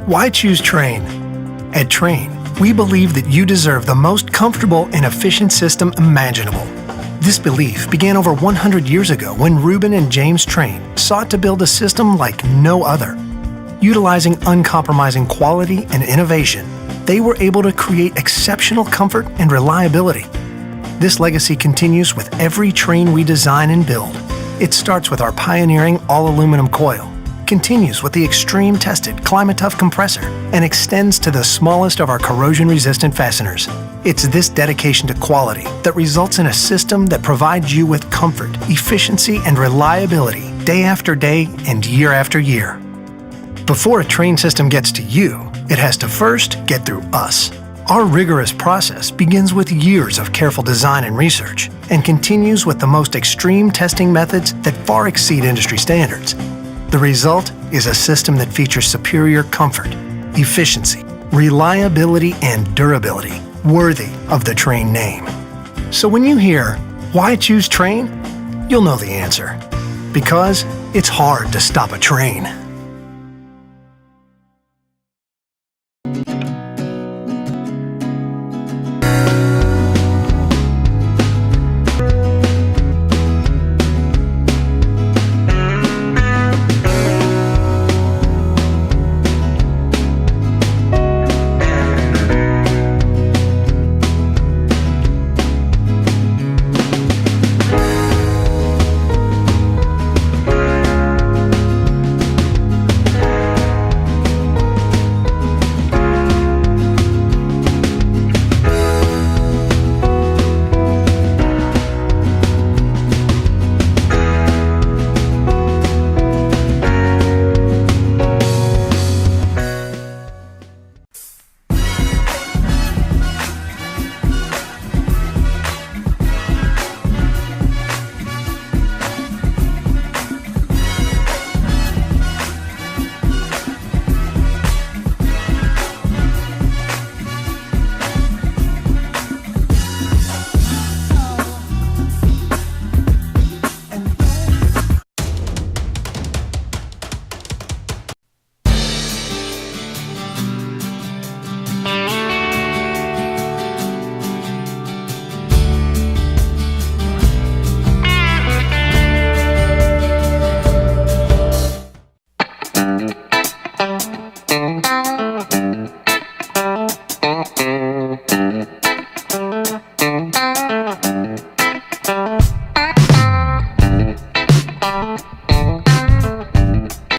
Why choose Trane? At Trane, we believe that you deserve the most comfortable and efficient system imaginable. This belief began over 100 years ago when Reuben and James Trane sought to build a system like no other. Utilizing uncompromising quality and innovation, they were able to create exceptional comfort and reliability. This legacy continues with every Trane we design and build. It starts with our pioneering all-aluminum coil, continues with the extreme-tested Climate-Tough compressor, and extends to the smallest of our corrosion-resistant fasteners. It's this dedication to quality that results in a system that provides you with comfort, efficiency, and reliability day after day and year after year. Before a Trane system gets to you, it has to first get through us. Our rigorous process begins with years of careful design and research and continues with the most extreme testing methods that far exceed industry standards. The result is a system that features superior comfort, efficiency, reliability, and durability, worthy of the Trane name. So when you hear, "Why choose Trane?" you'll know the answer. Because it's hard to stop a train.